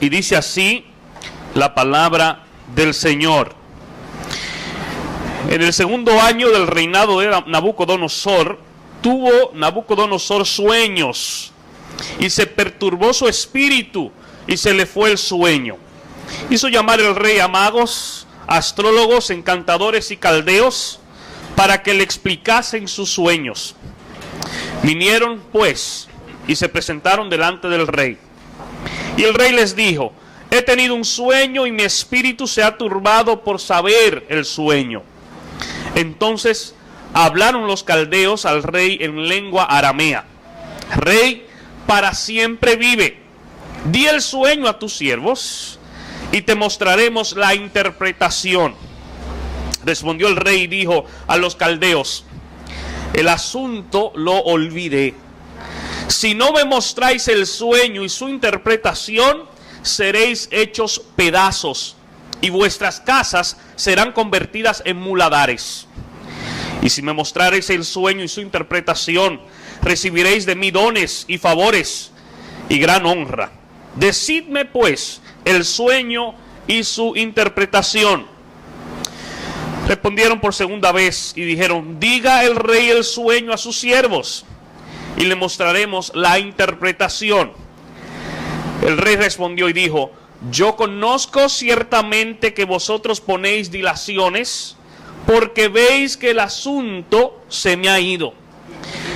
Y dice así la palabra del Señor. En el segundo año del reinado de Nabucodonosor, tuvo Nabucodonosor sueños, y se perturbó su espíritu, y se le fue el sueño. Hizo llamar el rey a magos, astrólogos, encantadores y caldeos, para que le explicasen sus sueños. Vinieron pues, y se presentaron delante del rey. Y el rey les dijo: he tenido un sueño, y mi espíritu se ha turbado por saber el sueño. Entonces hablaron los caldeos al rey en lengua aramea: Rey, para siempre vive. Di el sueño a tus siervos, y te mostraremos la interpretación. Respondió el rey y dijo a los caldeos: el asunto lo olvidé. Si no me mostráis el sueño y su interpretación, seréis hechos pedazos, y vuestras casas serán convertidas en muladares. Y si me mostrareis el sueño y su interpretación, recibiréis de mí dones y favores y gran honra. Decidme pues el sueño y su interpretación. Respondieron por segunda vez y dijeron: diga el rey el sueño a sus siervos, y le mostraremos la interpretación. El rey respondió y dijo: yo conozco ciertamente que vosotros ponéis dilaciones, porque veis que el asunto se me ha ido.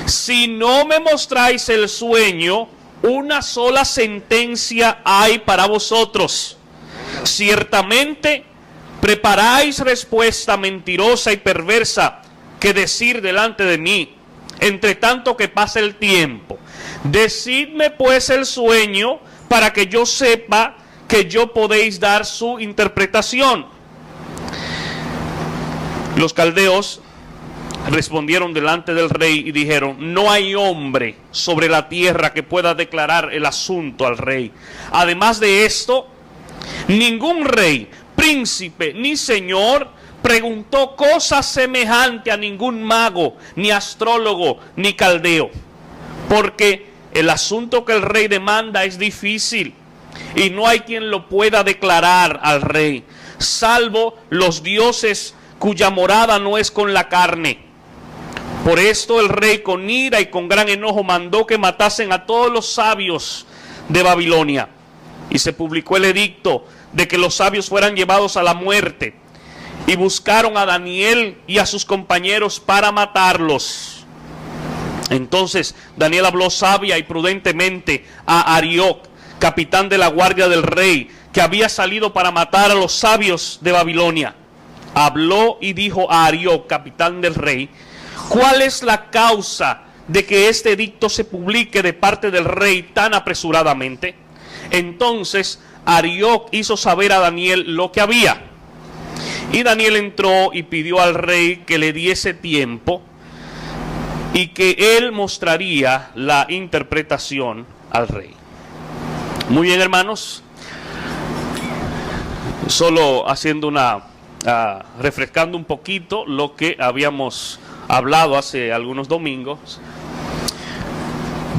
Si no me mostráis el sueño, una sola sentencia hay para vosotros. Ciertamente preparáis respuesta mentirosa y perversa que decir delante de mí, entre tanto que pasa el tiempo. Decidme pues el sueño, para que yo sepa que yo podéis dar su interpretación. Los caldeos respondieron delante del rey y dijeron: no hay hombre sobre la tierra que pueda declarar el asunto al rey. Además de esto, ningún rey, príncipe ni señor preguntó cosa semejante a ningún mago, ni astrólogo, ni caldeo, porque el asunto que el rey demanda es difícil, y no hay quien lo pueda declarar al rey, salvo los dioses cuya morada no es con la carne. Por esto el rey, con ira y con gran enojo, mandó que matasen a todos los sabios de Babilonia, y se publicó el edicto de que los sabios fueran llevados a la muerte, y buscaron a Daniel y a sus compañeros para matarlos. Entonces Daniel habló sabia y prudentemente a Arioc, capitán de la guardia del rey, que había salido para matar a los sabios de Babilonia. Habló y dijo a Arioc, capitán del rey: ¿cuál es la causa de que este edicto se publique de parte del rey tan apresuradamente? Entonces Arioc hizo saber a Daniel lo que había. Y Daniel entró y pidió al rey que le diese tiempo, y que él mostraría la interpretación al rey. Muy bien, hermanos, solo haciendo refrescando un poquito lo que habíamos hablado hace algunos domingos.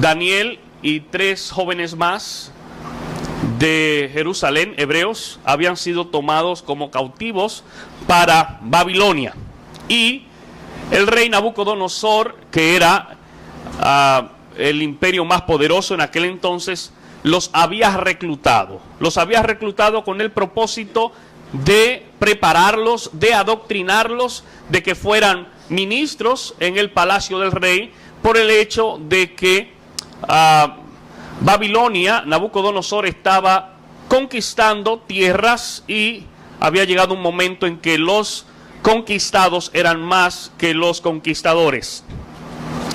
Daniel y 3 jóvenes más de Jerusalén, hebreos, habían sido tomados como cautivos para Babilonia, y el rey Nabucodonosor, que era el imperio más poderoso en aquel entonces, los había reclutado con el propósito de prepararlos, de adoctrinarlos, de que fueran ministros en el palacio del rey, por el hecho de que Babilonia, Nabucodonosor, estaba conquistando tierras, y había llegado un momento en que los conquistados eran más que los conquistadores.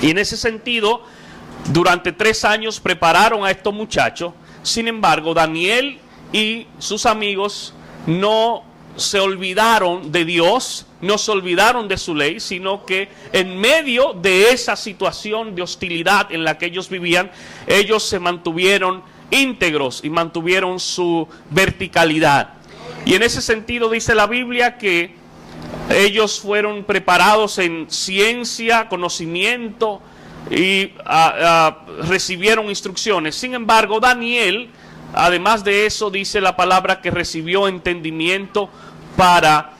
Y en ese sentido, durante 3 años prepararon a estos muchachos. Sin embargo, Daniel y sus amigos no se olvidaron de Dios, no se olvidaron de su ley, sino que en medio de esa situación de hostilidad en la que ellos vivían, ellos se mantuvieron íntegros y mantuvieron su verticalidad. Y en ese sentido dice la Biblia que ellos fueron preparados en ciencia, conocimiento, y recibieron instrucciones. Sin embargo, Daniel además de eso, dice la palabra que recibió entendimiento para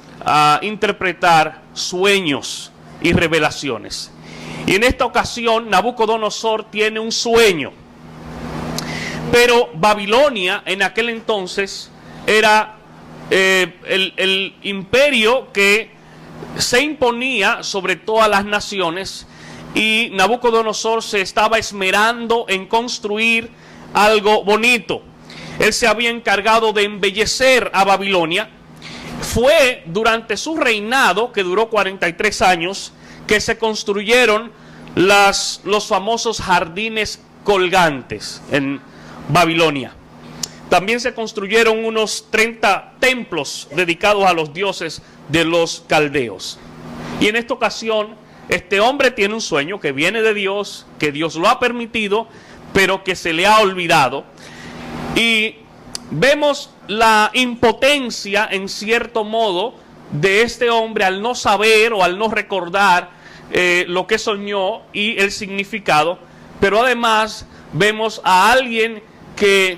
interpretar sueños y revelaciones. Y en esta ocasión Nabucodonosor tiene un sueño. Pero Babilonia en aquel entonces era el imperio que se imponía sobre todas las naciones, y Nabucodonosor se estaba esmerando en construir algo bonito. Él se había encargado de embellecer a Babilonia. Fue durante su reinado, que duró 43 años, que se construyeron los famosos jardines colgantes en Babilonia. También se construyeron unos 30 templos dedicados a los dioses de los caldeos. Y en esta ocasión, este hombre tiene un sueño que viene de Dios, que Dios lo ha permitido, pero que se le ha olvidado. Y vemos la impotencia, en cierto modo, de este hombre al no saber o al no recordar lo que soñó y el significado. Pero además vemos a alguien que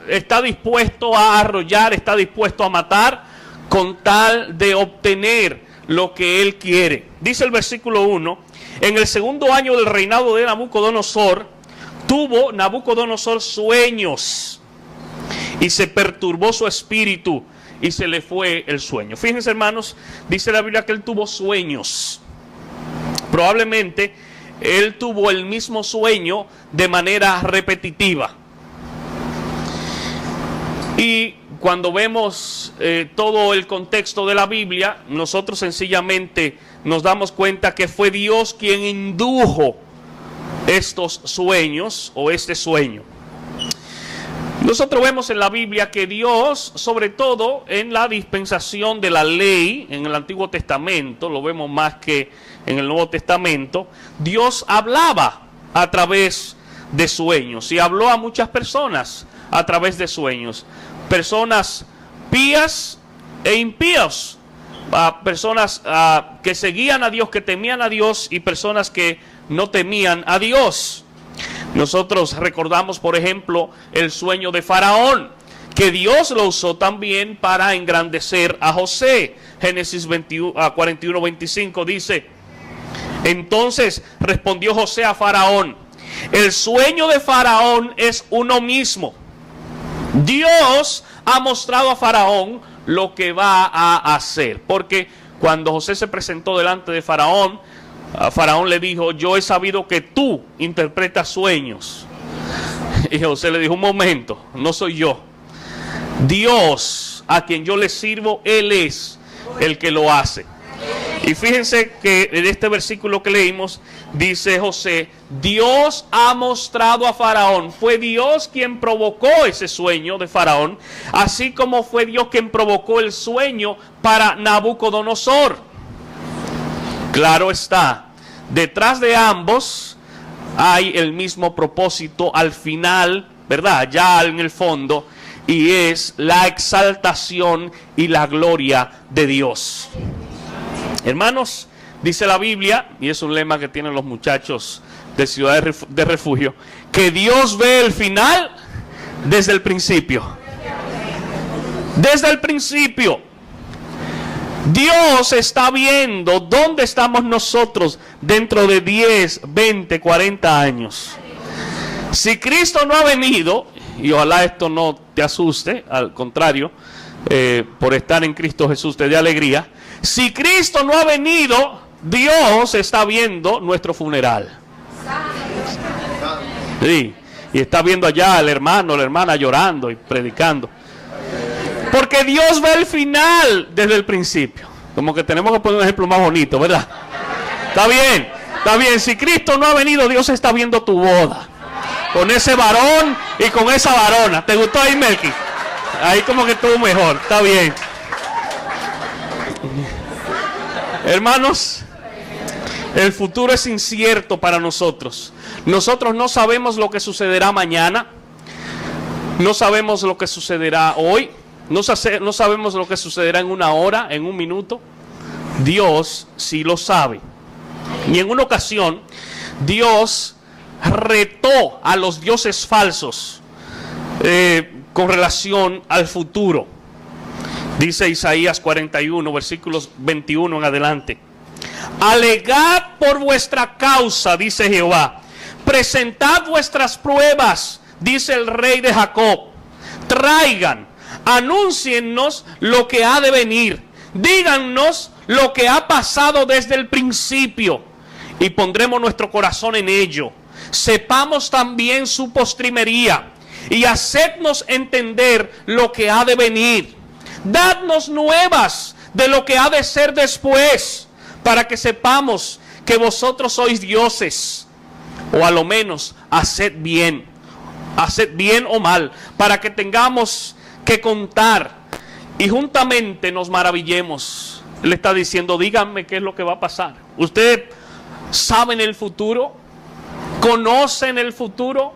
está dispuesto a arrollar, está dispuesto a matar con tal de obtener lo que él quiere. Dice el versículo 1: en el segundo año del reinado de Nabucodonosor, tuvo Nabucodonosor sueños y se perturbó su espíritu y se le fue el sueño. Fíjense, hermanos, dice la Biblia que él tuvo sueños. Probablemente él tuvo el mismo sueño de manera repetitiva. Y cuando vemos todo el contexto de la Biblia, nosotros sencillamente nos damos cuenta que fue Dios quien indujo estos sueños o este sueño. Nosotros vemos en la Biblia que Dios, sobre todo en la dispensación de la ley, en el Antiguo Testamento, lo vemos más que en el Nuevo Testamento, Dios hablaba a través de sueños y habló a muchas personas a través de sueños. Personas pías e impías, personas que seguían a Dios, que temían a Dios, y personas que no temían a Dios. Nosotros recordamos, por ejemplo, el sueño de Faraón, que Dios lo usó también para engrandecer a José. Génesis 41:25 dice: entonces respondió José a Faraón: el sueño de Faraón es uno mismo. Dios ha mostrado a Faraón lo que va a hacer. Porque cuando José se presentó delante de Faraón, Faraón le dijo: yo he sabido que tú interpretas sueños. Y José le dijo: un momento, no soy yo. Dios a quien yo le sirvo, Él es el que lo hace. Y fíjense que en este versículo que leímos, dice José: Dios ha mostrado a Faraón. Fue Dios quien provocó ese sueño de Faraón, así como fue Dios quien provocó el sueño para Nabucodonosor. Claro está, detrás de ambos hay el mismo propósito al final, ¿verdad? Ya en el fondo, y es la exaltación y la gloria de Dios. Hermanos, dice la Biblia, y es un lema que tienen los muchachos de Ciudad de Refugio, que Dios ve el final desde el principio. Desde el principio. Dios está viendo dónde estamos nosotros dentro de 10, 20, 40 años. Si Cristo no ha venido, y ojalá esto no te asuste, al contrario, por estar en Cristo Jesús te dé alegría. Si Cristo no ha venido, Dios está viendo nuestro funeral. Sí, y está viendo allá al hermano, la hermana llorando y predicando. Porque Dios ve el final desde el principio. Como que tenemos que poner un ejemplo más bonito, ¿verdad? Está bien, está bien. Si Cristo no ha venido, Dios está viendo tu boda. Con ese varón y con esa varona. ¿Te gustó ahí, Melqui? Ahí como que estuvo mejor, está bien. Hermanos, el futuro es incierto para nosotros. Nosotros no sabemos lo que sucederá mañana. No sabemos lo que sucederá hoy. No sabemos lo que sucederá en una hora, en un minuto. Dios sí lo sabe. Y en una ocasión, Dios retó a los dioses falsos con relación al futuro. Dice Isaías 41, versículos 21 en adelante. Alegad por vuestra causa, dice Jehová. Presentad vuestras pruebas, dice el Rey de Jacob. Traigan, anúnciennos lo que ha de venir. Díganos lo que ha pasado desde el principio, y pondremos nuestro corazón en ello. Sepamos también su postrimería, y hacednos entender lo que ha de venir. Dadnos nuevas de lo que ha de ser después, para que sepamos que vosotros sois dioses, o a lo menos haced bien o mal, para que tengamos que contar y juntamente nos maravillemos. Le está diciendo, díganme qué es lo que va a pasar. ¿Ustedes saben el futuro? ¿Conocen el futuro?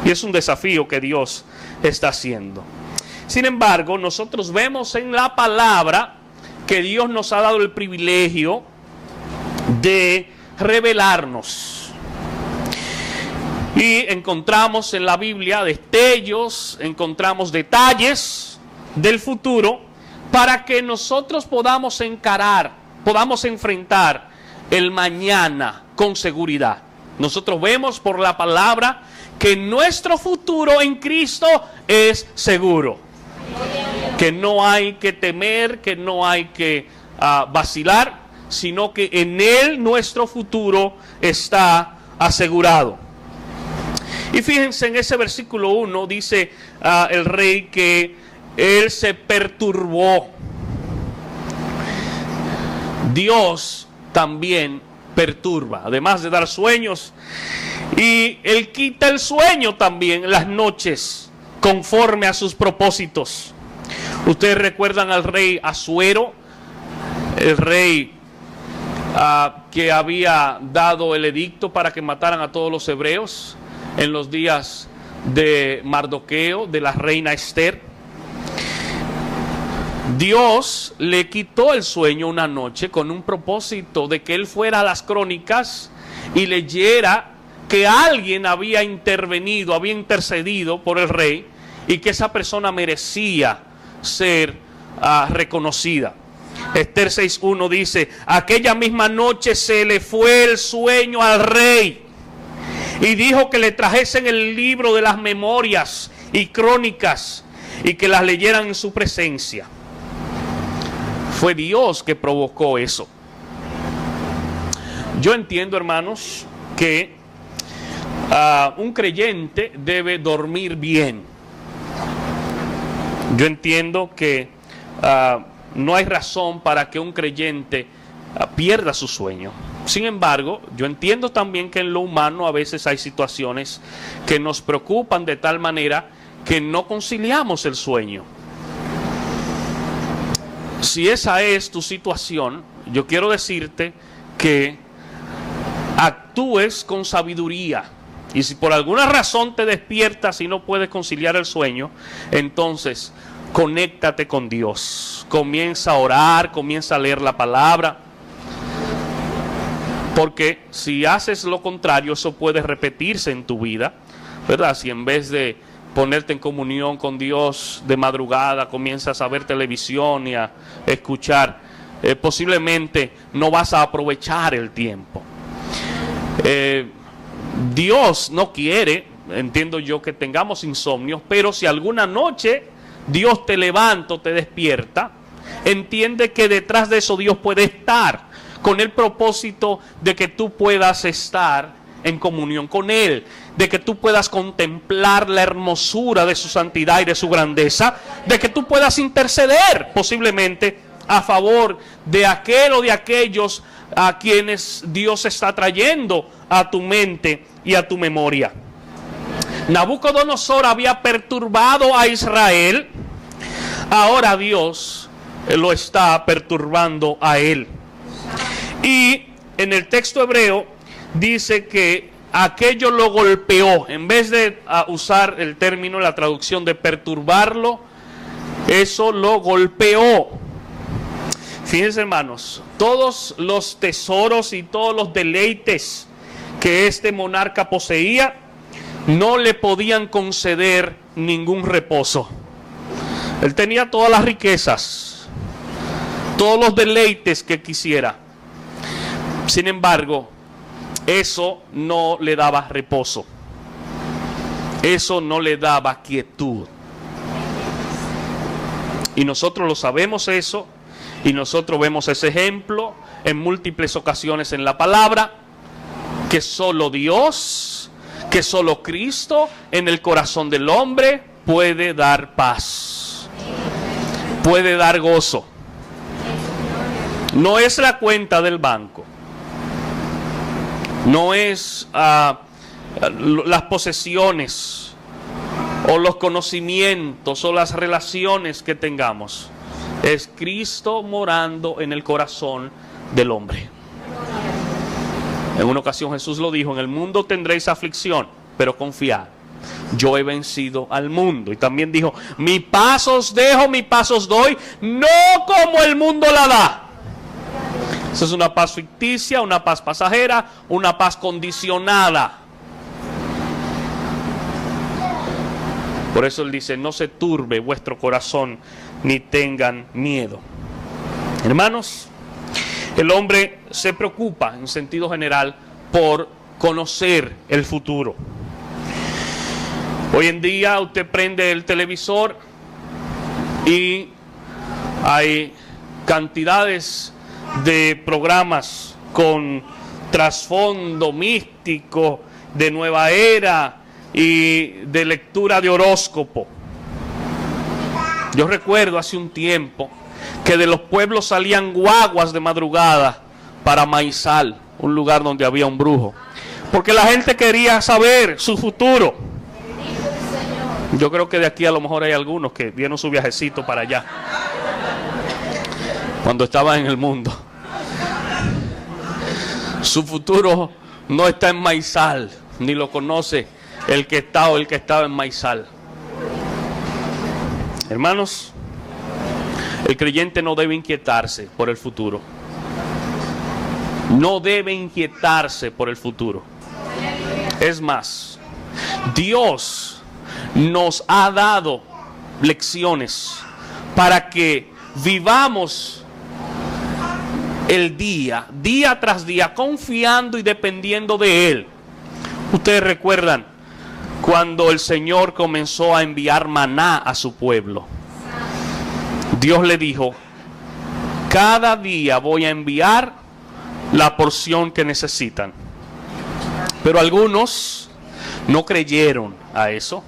Y es un desafío que Dios está haciendo. Sin embargo, nosotros vemos en la palabra que Dios nos ha dado el privilegio de revelarnos. Y encontramos en la Biblia destellos, encontramos detalles del futuro para que nosotros podamos enfrentar el mañana con seguridad. Nosotros vemos por la palabra que nuestro futuro en Cristo es seguro. Que no hay que temer, que no hay que vacilar, sino que en Él nuestro futuro está asegurado. Y fíjense en ese versículo 1, dice el rey que Él se perturbó. Dios también perturba, además de dar sueños, y Él quita el sueño también en las noches, conforme a sus propósitos. Ustedes recuerdan al rey Asuero, el rey que había dado el edicto para que mataran a todos los hebreos en los días de Mardoqueo, de la reina Esther. Dios le quitó el sueño una noche con un propósito de que él fuera a las crónicas y leyera que alguien había intervenido, había intercedido por el rey, y que esa persona merecía ser reconocida. Esther 6:1 dice: aquella misma noche se le fue el sueño al rey y dijo que le trajesen el libro de las memorias y crónicas y que las leyeran en su presencia. Fue Dios que provocó eso. Yo entiendo, hermanos, que un creyente debe dormir bien. Yo entiendo que no hay razón para que un creyente pierda su sueño. Sin embargo, yo entiendo también que en lo humano a veces hay situaciones que nos preocupan de tal manera que no conciliamos el sueño. Si esa es tu situación, yo quiero decirte que actúes con sabiduría. Y si por alguna razón te despiertas y no puedes conciliar el sueño, entonces conéctate con Dios. Comienza a orar, comienza a leer la palabra. Porque si haces lo contrario, eso puede repetirse en tu vida, ¿verdad? Si en vez de ponerte en comunión con Dios de madrugada, comienzas a ver televisión y a escuchar, posiblemente no vas a aprovechar el tiempo. Dios no quiere, entiendo yo, que tengamos insomnio, pero si alguna noche Dios te levanta o te despierta, entiende que detrás de eso Dios puede estar con el propósito de que tú puedas estar en comunión con Él, de que tú puedas contemplar la hermosura de su santidad y de su grandeza, de que tú puedas interceder posiblemente a favor de aquel o de aquellos a quienes Dios está trayendo a tu mente y a tu memoria. Nabucodonosor había perturbado a Israel, ahora Dios lo está perturbando a él. Y en el texto hebreo dice que aquello lo golpeó. En vez de usar el término, la traducción de perturbarlo, eso lo golpeó. Fíjense, hermanos, todos los tesoros y todos los deleites que este monarca poseía no le podían conceder ningún reposo. Él tenía todas las riquezas, todos los deleites que quisiera. Sin embargo, eso no le daba reposo. Eso no le daba quietud. Y nosotros lo sabemos eso, y nosotros vemos ese ejemplo en múltiples ocasiones en la palabra, que solo Dios, que solo Cristo en el corazón del hombre puede dar paz, puede dar gozo. No es la cuenta del banco, no es las posesiones o los conocimientos o las relaciones que tengamos. Es Cristo morando en el corazón del hombre. En una ocasión Jesús lo dijo: en el mundo tendréis aflicción, pero confiad, yo he vencido al mundo. Y también dijo: mi paz os dejo, mi paz os doy, no como el mundo la da. Esa es una paz ficticia, una paz pasajera, una paz condicionada. Por eso Él dice: no se turbe vuestro corazón, ni tengan miedo. Hermanos, el hombre se preocupa en sentido general por conocer el futuro. Hoy en día usted prende el televisor y hay cantidades de programas con trasfondo místico, de nueva era y de lectura de horóscopo. Yo recuerdo hace un tiempo que de los pueblos salían guaguas de madrugada para Maizal, un lugar donde había un brujo, porque la gente quería saber su futuro. Yo creo que de aquí a lo mejor hay algunos que dieron su viajecito para allá cuando estaban en el mundo. Su futuro no está en Maizal, ni lo conoce el que está o el que estaba en Maizal. Hermanos, el creyente no debe inquietarse por el futuro. No debe inquietarse por el futuro. Es más, Dios nos ha dado lecciones para que vivamos el día tras día, confiando y dependiendo de Él. Ustedes recuerdan cuando el Señor comenzó a enviar maná a su pueblo. Dios le dijo: cada día voy a enviar la porción que necesitan. Pero algunos no creyeron a eso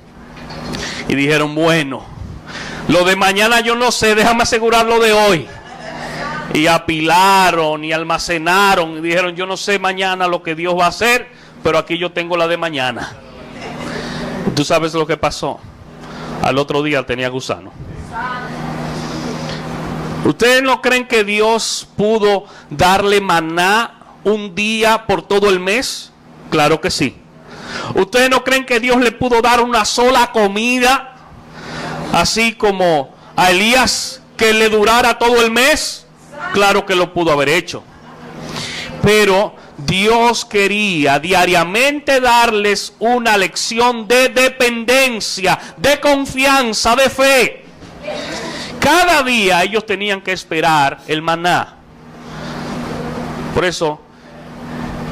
y dijeron: bueno, lo de mañana yo no sé, déjame asegurar lo de hoy. Y apilaron y almacenaron y dijeron: yo no sé mañana lo que Dios va a hacer, pero aquí yo tengo la de mañana. ¿Tú sabes lo que pasó? Al otro día tenía gusano. ¿Ustedes no creen que Dios pudo darle maná un día por todo el mes? Claro que sí. ¿Ustedes no creen que Dios le pudo dar una sola comida, así como a Elías, que le durara todo el mes? Claro que lo pudo haber hecho. Pero Dios quería diariamente darles una lección de dependencia, de confianza, de fe. Cada día ellos tenían que esperar el maná. Por eso,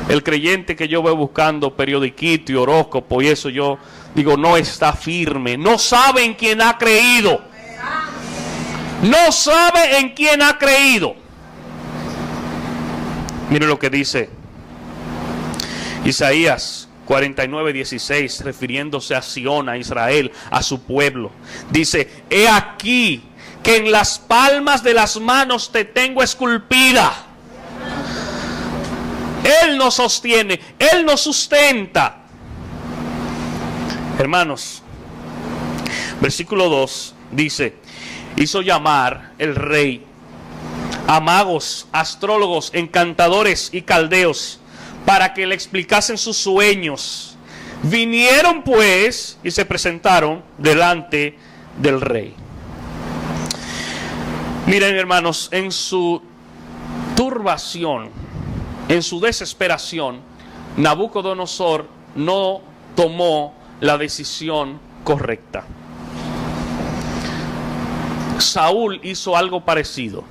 el creyente que yo veo buscando periodiquito y horóscopo y eso, yo digo, no está firme. No sabe en quién ha creído. No sabe en quién ha creído. Mire lo que dice Isaías 49:16, refiriéndose a Sión, a Israel, a su pueblo. Dice: he aquí que en las palmas de las manos te tengo esculpida. Él nos sostiene, Él nos sustenta. Hermanos, versículo 2 dice: hizo llamar el rey a magos, astrólogos, encantadores y caldeos para que le explicasen sus sueños. Vinieron pues y se presentaron delante del rey. Miren, hermanos, en su turbación, en su desesperación, Nabucodonosor no tomó la decisión correcta. Saúl hizo algo parecido.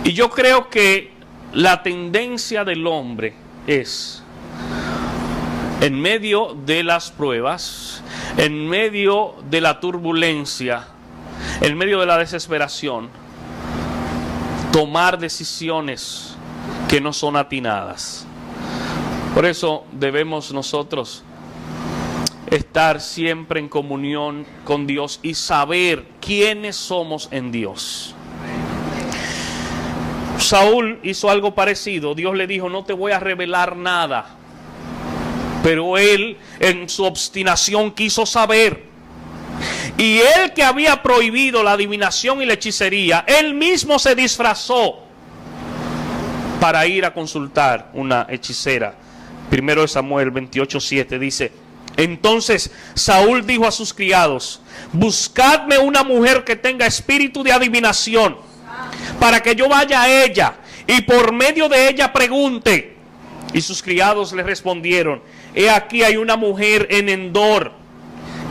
Y yo creo que la tendencia del hombre es, en medio de las pruebas, en medio de la turbulencia, en medio de la desesperación, tomar decisiones que no son atinadas. Por eso debemos nosotros estar siempre en comunión con Dios y saber quiénes somos en Dios. Saúl hizo algo parecido. Dios le dijo: no te voy a revelar nada. Pero él, en su obstinación, quiso saber. Y él, que había prohibido la adivinación y la hechicería, él mismo se disfrazó para ir a consultar una hechicera. Primero de Samuel 28:7 dice: entonces Saúl dijo a sus criados: buscadme una mujer que tenga espíritu de adivinación, para que yo vaya a ella y por medio de ella pregunte. Y sus criados le respondieron: he aquí hay una mujer en Endor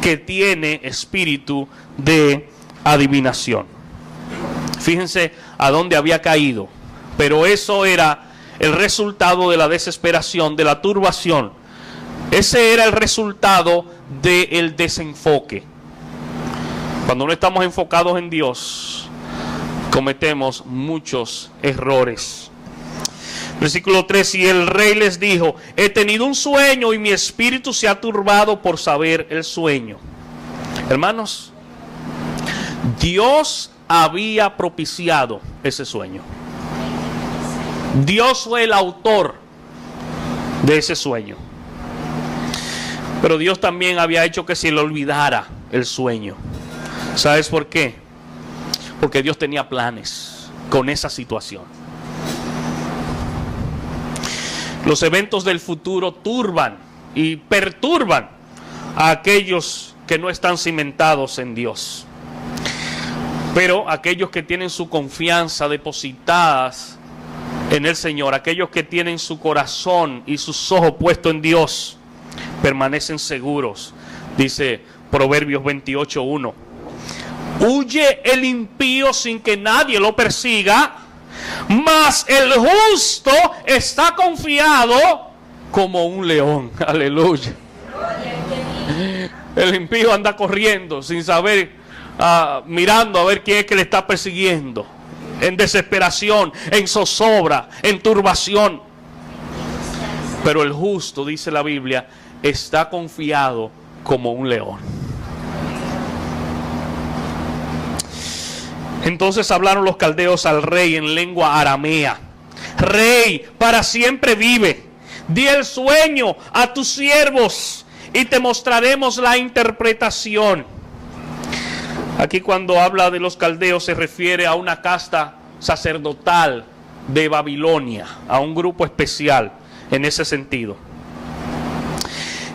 que tiene espíritu de adivinación. Fíjense a dónde había caído. Pero eso era el resultado de la desesperación, de la turbación. Ese era el resultado del desenfoque. Cuando no estamos enfocados en Dios, cometemos muchos errores. Versículo 3: y el rey les dijo: he tenido un sueño y mi espíritu se ha turbado por saber el sueño. Hermanos, Dios había propiciado ese sueño. Dios fue el autor de ese sueño. Pero Dios también había hecho que se le olvidara el sueño. ¿Sabes por qué? Porque Dios tenía planes con esa situación. Los eventos del futuro turban y perturban a aquellos que no están cimentados en Dios. Pero aquellos que tienen su confianza depositadas en el Señor, aquellos que tienen su corazón y sus ojos puestos en Dios, permanecen seguros. Dice Proverbios 28:1: huye el impío sin que nadie lo persiga, mas el justo está confiado como un león. Aleluya. El impío anda corriendo sin saber, mirando a ver quién es que le está persiguiendo, en desesperación, en zozobra, en turbación. Pero el justo, dice la Biblia, está confiado como un león. Entonces hablaron los caldeos al rey en lengua aramea: rey, para siempre vive, di el sueño a tus siervos y te mostraremos la interpretación. Aquí, cuando habla de los caldeos, se refiere a una casta sacerdotal de Babilonia, a un grupo especial en ese sentido.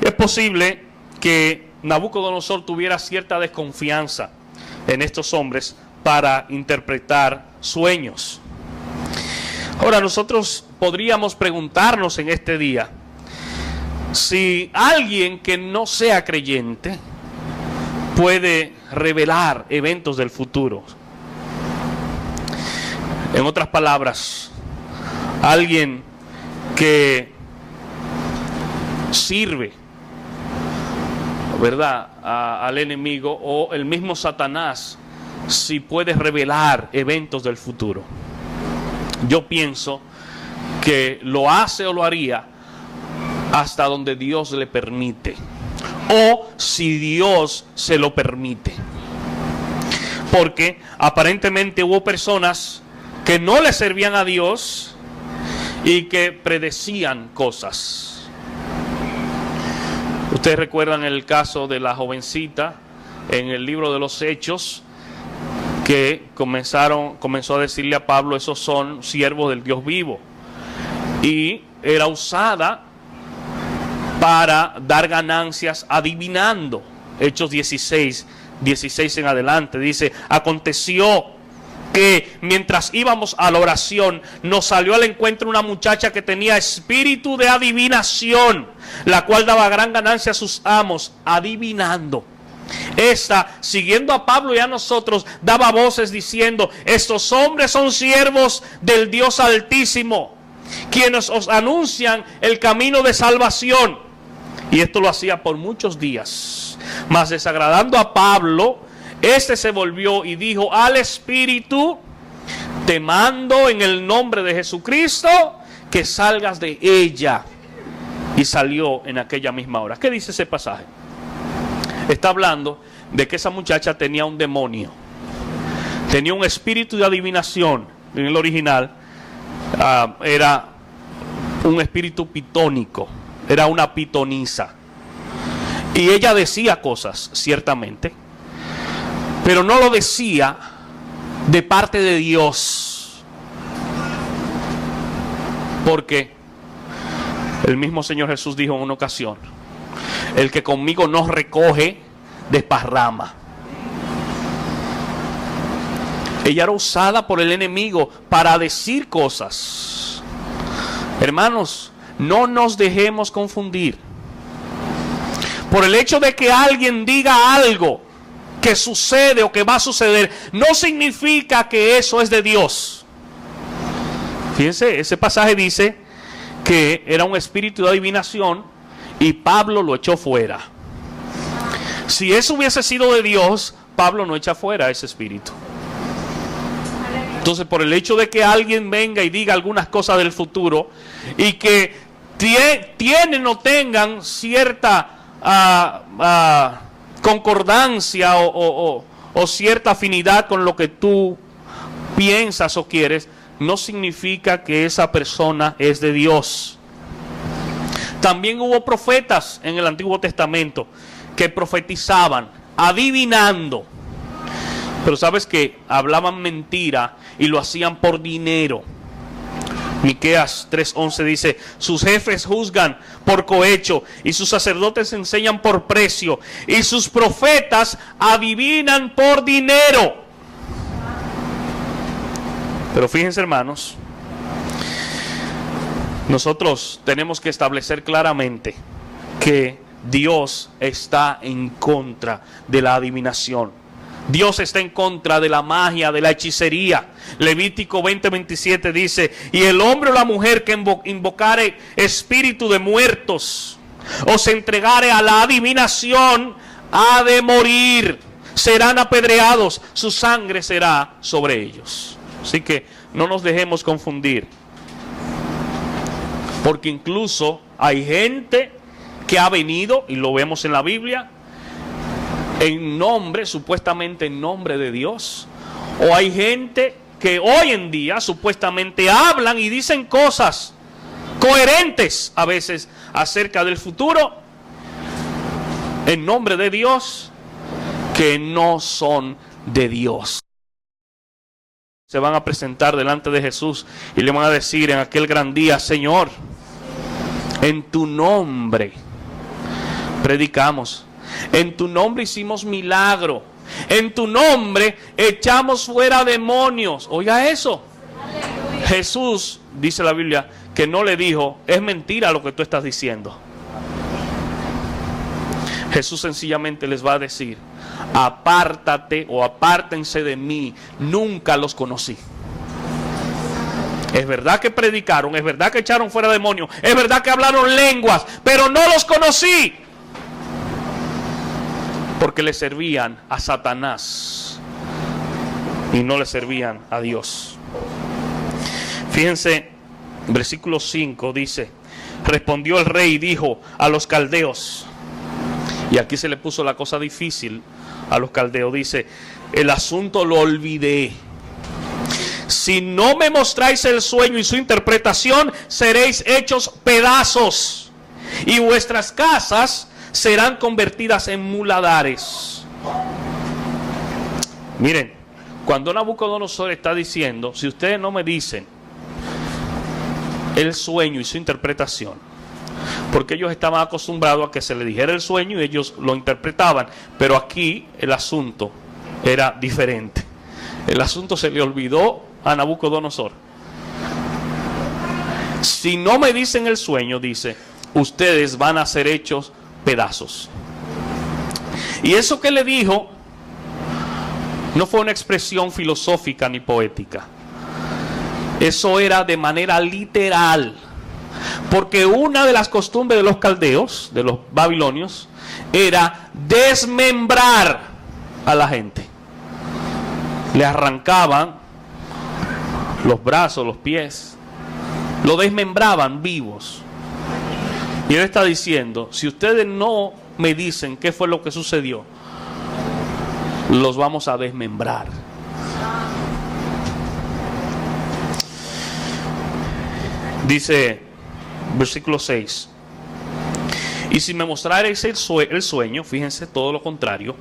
Es posible que Nabucodonosor tuviera cierta desconfianza en estos hombres para interpretar sueños. Ahora, nosotros podríamos preguntarnos en este día si alguien que no sea creyente puede revelar eventos del futuro. En otras palabras, alguien que sirve, ¿verdad?, al enemigo, o el mismo Satanás, si puede revelar eventos del futuro. Yo pienso que lo hace o lo haría hasta donde Dios le permite, o si Dios se lo permite. Porque aparentemente hubo personas que no le servían a Dios y que predecían cosas. Ustedes recuerdan el caso de la jovencita en el libro de los Hechos, que comenzó a decirle a Pablo: esos son siervos del Dios vivo. Y era usada para dar ganancias adivinando. Hechos 16 en adelante dice: aconteció que mientras íbamos a la oración, nos salió al encuentro una muchacha que tenía espíritu de adivinación, la cual daba gran ganancia a sus amos adivinando. Esta, siguiendo a Pablo y a nosotros, daba voces diciendo: estos hombres son siervos del Dios Altísimo, quienes os anuncian el camino de salvación. Y esto lo hacía por muchos días. Mas desagradando a Pablo, este se volvió y dijo al Espíritu: te mando en el nombre de Jesucristo que salgas de ella. Y salió en aquella misma hora. ¿Qué dice ese pasaje? Está hablando de que esa muchacha tenía un demonio, tenía un espíritu de adivinación. En el original era un espíritu pitónico, era una pitonisa. Y ella decía cosas, ciertamente, pero no lo decía de parte de Dios, porque el mismo Señor Jesús dijo en una ocasión: el que conmigo no recoge, desparrama. Ella era usada por el enemigo para decir cosas. Hermanos, no nos dejemos confundir. Por el hecho de que alguien diga algo que sucede o que va a suceder, no significa que eso es de Dios. Fíjense, ese pasaje dice que era un espíritu de adivinación y Pablo lo echó fuera. Si eso hubiese sido de Dios, Pablo no echa fuera ese espíritu. Entonces, por el hecho de que alguien venga y diga algunas cosas del futuro y que tienen o tengan cierta concordancia o cierta afinidad con lo que tú piensas o quieres, no significa que esa persona es de Dios. También hubo profetas en el Antiguo Testamento que profetizaban, adivinando. Pero sabes que hablaban mentira y lo hacían por dinero. Miqueas 3:11 dice: sus jefes juzgan por cohecho y sus sacerdotes enseñan por precio y sus profetas adivinan por dinero. Pero fíjense, hermanos, nosotros tenemos que establecer claramente que Dios está en contra de la adivinación. Dios está en contra de la magia, de la hechicería. Levítico 20:27 dice: y el hombre o la mujer que invocare espíritu de muertos o se entregare a la adivinación ha de morir, serán apedreados, su sangre será sobre ellos. Así que no nos dejemos confundir, porque incluso hay gente que ha venido, y lo vemos en la Biblia, en nombre, supuestamente en nombre de Dios. O hay gente que hoy en día supuestamente hablan y dicen cosas coherentes a veces acerca del futuro en nombre de Dios, que no son de Dios. Se van a presentar delante de Jesús y le van a decir en aquel gran día: Señor, en tu nombre predicamos, en tu nombre hicimos milagro, en tu nombre echamos fuera demonios. Oiga eso. Aleluya. Jesús, dice la Biblia, que no le dijo: es mentira lo que tú estás diciendo. Jesús sencillamente les va a decir: apártate o apártense de mí, nunca los conocí. Es verdad que predicaron, es verdad que echaron fuera demonios, es verdad que hablaron lenguas, pero no los conocí. Porque le servían a Satanás y no le servían a Dios. Fíjense, versículo 5 dice: respondió el rey y dijo a los caldeos, y aquí se le puso la cosa difícil a los caldeos, dice: el asunto lo olvidé. Si no me mostráis el sueño y su interpretación, seréis hechos pedazos, y vuestras casas serán convertidas en muladares. Miren, cuando Nabucodonosor está diciendo: si ustedes no me dicen el sueño y su interpretación, porque ellos estaban acostumbrados a que se les dijera el sueño y ellos lo interpretaban, pero aquí el asunto era diferente. El asunto se le olvidó a Nabucodonosor. Si no me dicen el sueño, dice, ustedes van a ser hechos pedazos. Y eso que le dijo no fue una expresión filosófica ni poética. Eso era de manera literal. Porque una de las costumbres de los caldeos, de los babilonios, era desmembrar a la gente. Le arrancaban los brazos, los pies, lo desmembraban vivos. Y él está diciendo, si ustedes no me dicen qué fue lo que sucedió, los vamos a desmembrar. Dice versículo 6: y si me mostraréis el sueño, fíjense, todo lo contrario,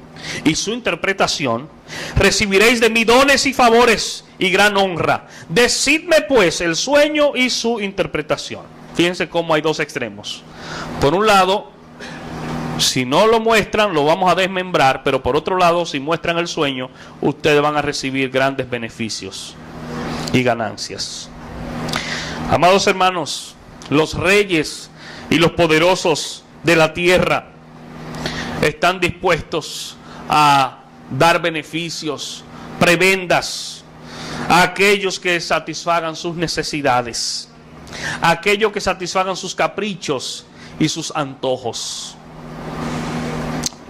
y su interpretación, recibiréis de mí dones y favores y gran honra. Decidme pues el sueño y su interpretación. Fíjense cómo hay dos extremos. Por un lado, si no lo muestran, lo vamos a desmembrar, pero por otro lado, si muestran el sueño, ustedes van a recibir grandes beneficios y ganancias. Amados hermanos, los reyes y los poderosos de la tierra están dispuestos a dar beneficios, prebendas a aquellos que satisfagan sus necesidades, a aquellos que satisfagan sus caprichos y sus antojos.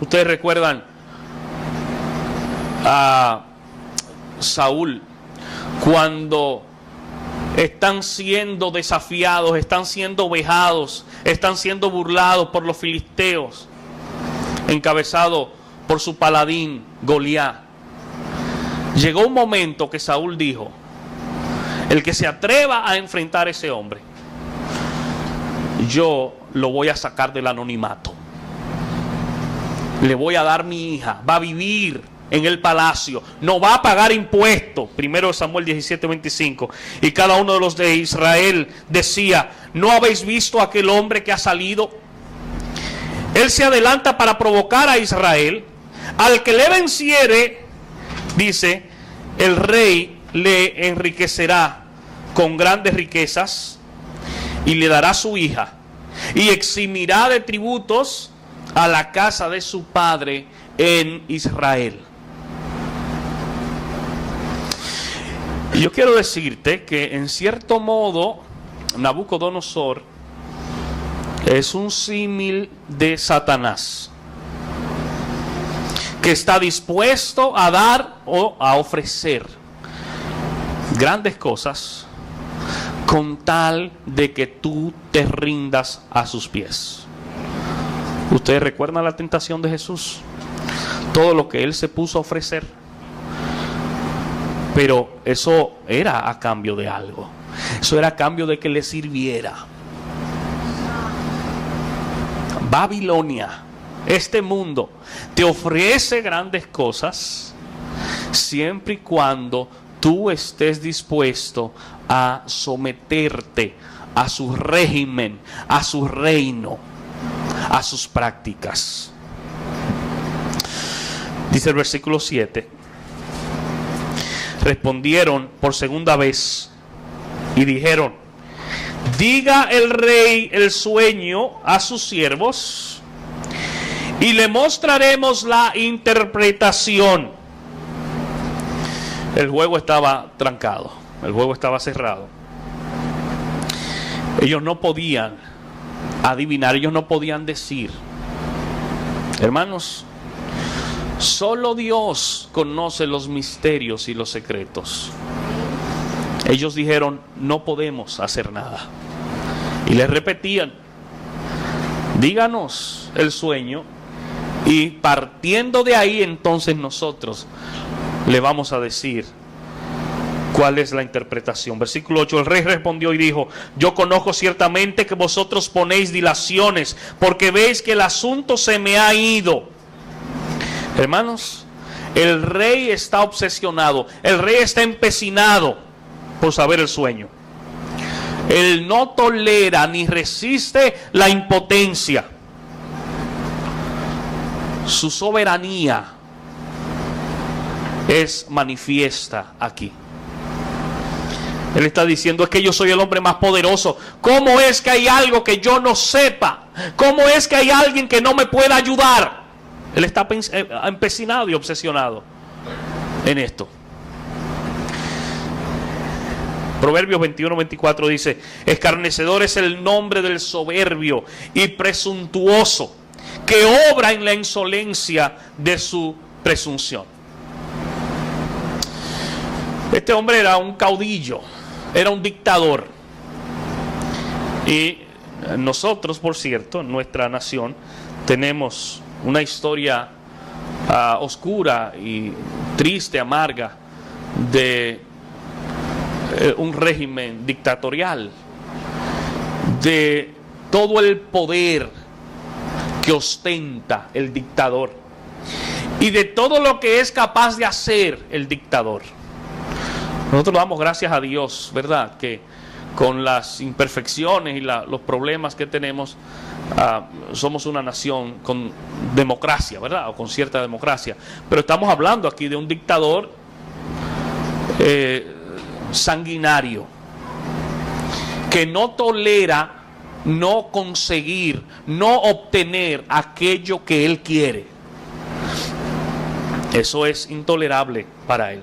Ustedes recuerdan a Saúl cuando están siendo desafiados, están siendo vejados, están siendo burlados por los filisteos, encabezado por su paladín Goliat. Llegó un momento que Saúl dijo: el que se atreva a enfrentar a ese hombre, yo lo voy a sacar del anonimato, le voy a dar mi hija, va a vivir en el palacio, no va a pagar impuestos. 1 Samuel 17:25. Y cada uno de los de Israel decía: ¿no habéis visto a aquel hombre que ha salido? Él se adelanta para provocar a Israel. Al que le venciere, dice, el rey le enriquecerá con grandes riquezas y le dará su hija, y eximirá de tributos a la casa de su padre en Israel. Yo quiero decirte que en cierto modo Nabucodonosor es un símil de Satanás, que está dispuesto a dar o a ofrecer grandes cosas con tal de que tú te rindas a sus pies. ¿Ustedes recuerdan la tentación de Jesús? Todo lo que él se puso a ofrecer. Pero eso era a cambio de algo. Eso era a cambio de que le sirviera. Babilonia, este mundo, te ofrece grandes cosas siempre y cuando tú estés dispuesto a someterte a su régimen, a su reino, a sus prácticas. Dice el versículo 7: respondieron por segunda vez y dijeron: diga el rey el sueño a sus siervos y le mostraremos la interpretación. El juego estaba trancado, el juego estaba cerrado. Ellos no podían adivinar, ellos no podían decir. Hermanos, solo Dios conoce los misterios y los secretos. Ellos dijeron: no podemos hacer nada. Y les repetían: díganos el sueño, y partiendo de ahí entonces nosotros le vamos a decir cuál es la interpretación. Versículo 8: el rey respondió y dijo: yo conozco ciertamente que vosotros ponéis dilaciones, porque veis que el asunto se me ha ido. Hermanos, el rey está obsesionado, el rey está empecinado por saber el sueño. Él no tolera ni resiste la impotencia. Su soberanía es manifiesta aquí. Él está diciendo: es que yo soy el hombre más poderoso. ¿Cómo es que hay algo que yo no sepa? ¿Cómo es que hay alguien que no me pueda ayudar? Él está empecinado y obsesionado en esto. Proverbios 21-24 dice: escarnecedor es el nombre del soberbio y presuntuoso, que obra en la insolencia de su presunción. Este hombre era un caudillo, era un dictador. Y nosotros, por cierto, en nuestra nación, tenemos una historia oscura y triste, amarga, de un régimen dictatorial, de todo el poder que ostenta el dictador y de todo lo que es capaz de hacer el dictador. Nosotros damos gracias a Dios, ¿verdad?, que con las imperfecciones y los problemas que tenemos, somos una nación con democracia, ¿verdad?, o con cierta democracia. Pero estamos hablando aquí de un dictador sanguinario, que no tolera no conseguir, no obtener aquello que él quiere. Eso es intolerable para él.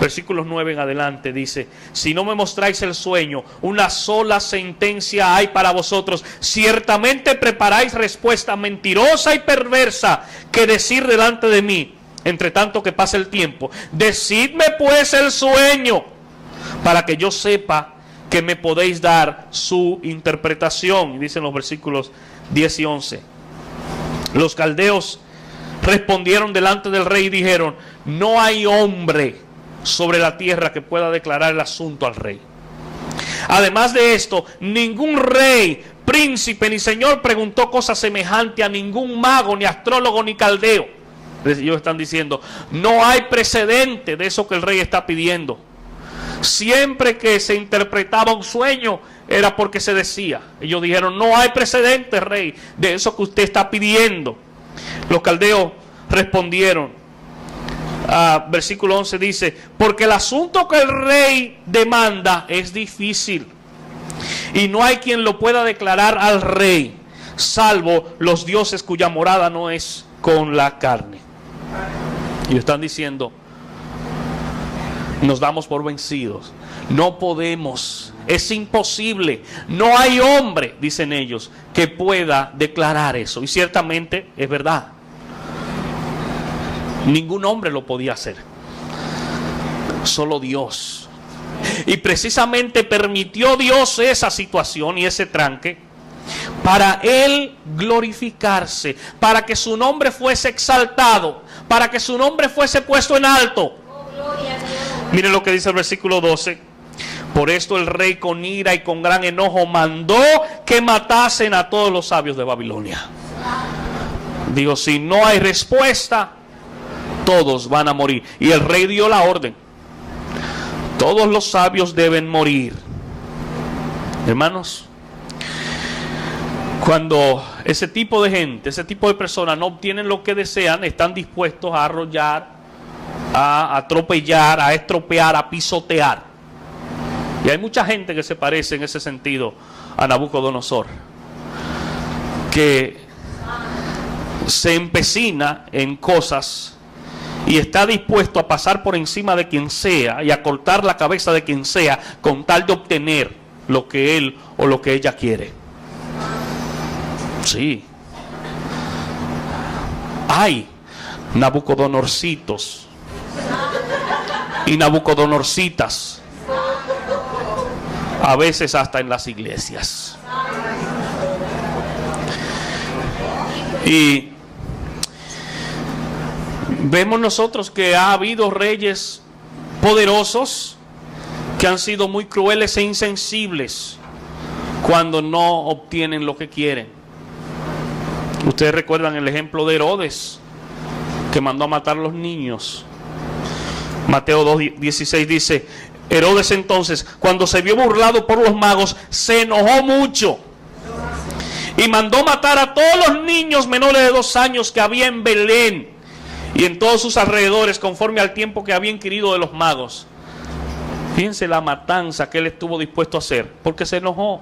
Versículos 9 en adelante dice: si no me mostráis el sueño, una sola sentencia hay para vosotros. Ciertamente preparáis respuesta mentirosa y perversa que decir delante de mí, entre tanto que pasa el tiempo. Decidme pues el sueño, para que yo sepa que me podéis dar su interpretación. Y dicen los versículos 10 y 11: los caldeos respondieron delante del rey y dijeron: no hay hombre sobre la tierra que pueda declarar el asunto al rey. Además de esto, ningún rey, príncipe ni señor preguntó cosa semejante a ningún mago, ni astrólogo, ni caldeo. Ellos están diciendo: no hay precedente de eso que el rey está pidiendo. Siempre que se interpretaba un sueño era porque se decía. Ellos dijeron: no hay precedente, rey, de eso que usted está pidiendo. Los caldeos respondieron. Versículo 11 dice: porque el asunto que el rey demanda es difícil, y no hay quien lo pueda declarar al rey, salvo los dioses cuya morada no es con la carne. Y están diciendo: nos damos por vencidos, no podemos, es imposible, no hay hombre, dicen ellos, que pueda declarar eso. Y ciertamente es verdad. Ningún hombre lo podía hacer, solo Dios. Y precisamente permitió Dios esa situación y ese tranque para Él glorificarse, para que su nombre fuese exaltado, para que su nombre fuese puesto en alto. Miren lo que dice el versículo 12: por esto el rey con ira y con gran enojo mandó que matasen a todos los sabios de Babilonia. Digo, si no hay respuesta, todos van a morir. Y el rey dio la orden: todos los sabios deben morir. Hermanos, cuando ese tipo de gente, ese tipo de personas no obtienen lo que desean, están dispuestos a arrollar, a atropellar, a estropear, a pisotear. Y hay mucha gente que se parece en ese sentido a Nabucodonosor, que se empecina en cosas y está dispuesto a pasar por encima de quien sea y a cortar la cabeza de quien sea con tal de obtener lo que él o lo que ella quiere. Sí. Hay Nabucodonorcitos y Nabucodonorcitas, a veces hasta en las iglesias. Y vemos nosotros que ha habido reyes poderosos que han sido muy crueles e insensibles cuando no obtienen lo que quieren. Ustedes recuerdan el ejemplo de Herodes, que mandó a matar a los niños. Mateo 2:16 dice: Herodes entonces, cuando se vio burlado por los magos, se enojó mucho y mandó matar a todos los niños menores de 2 años que había en Belén y en todos sus alrededores, conforme al tiempo que había inquirido de los magos. Fíjense la matanza que él estuvo dispuesto a hacer, porque se enojó.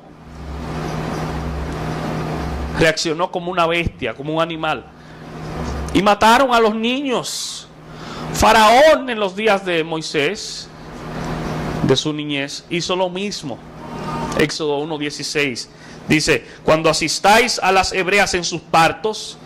Reaccionó como una bestia, como un animal. y mataron a los niños. Faraón en los días de Moisés, de su niñez, hizo lo mismo. Éxodo 1:16 dice: cuando asistáis a las hebreas en sus partos